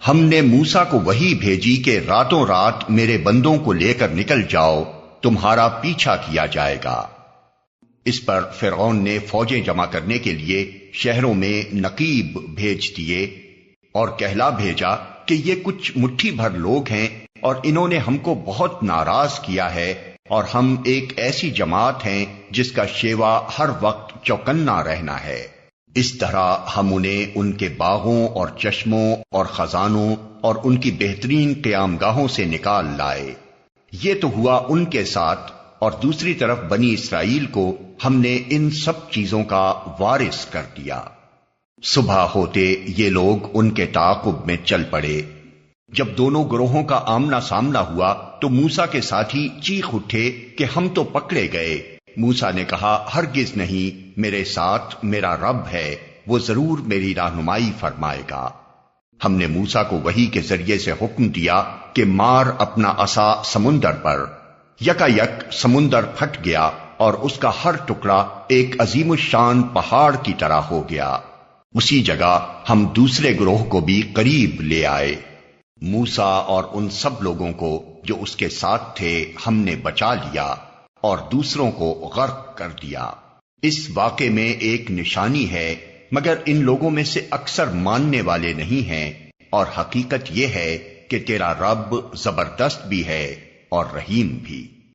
ہم نے موسیٰ کو وحی بھیجی کہ راتوں رات میرے بندوں کو لے کر نکل جاؤ، تمہارا پیچھا کیا جائے گا۔ اس پر فرعون نے فوجیں جمع کرنے کے لیے شہروں میں نقیب بھیج دیے اور کہلا بھیجا کہ یہ کچھ مٹھی بھر لوگ ہیں اور انہوں نے ہم کو بہت ناراض کیا ہے، اور ہم ایک ایسی جماعت ہیں جس کا شیوا ہر وقت چوکنا رہنا ہے۔ اس طرح ہم انہیں ان کے باغوں اور چشموں اور خزانوں اور ان کی بہترین قیام گاہوں سے نکال لائے۔ یہ تو ہوا ان کے ساتھ، اور دوسری طرف بنی اسرائیل کو ہم نے ان سب چیزوں کا وارث کر دیا۔ صبح ہوتے یہ لوگ ان کے تعاقب میں چل پڑے۔ جب دونوں گروہوں کا آمنا سامنا ہوا تو موسیٰ کے ساتھی چیخ اٹھے کہ ہم تو پکڑے گئے۔ موسیٰ نے کہا، ہرگز نہیں، میرے ساتھ میرا رب ہے، وہ ضرور میری رہنمائی فرمائے گا۔ ہم نے موسیٰ کو وحی کے ذریعے سے حکم دیا کہ مار اپنا عصا سمندر پر، یکا یک سمندر پھٹ گیا اور اس کا ہر ٹکڑا ایک عظیم الشان پہاڑ کی طرح ہو گیا۔ اسی جگہ ہم دوسرے گروہ کو بھی قریب لے آئے۔ موسیٰ اور ان سب لوگوں کو جو اس کے ساتھ تھے ہم نے بچا لیا اور دوسروں کو غرق کر دیا۔ اس واقعے میں ایک نشانی ہے، مگر ان لوگوں میں سے اکثر ماننے والے نہیں ہیں، اور حقیقت یہ ہے کہ تیرا رب زبردست بھی ہے اور رحیم بھی۔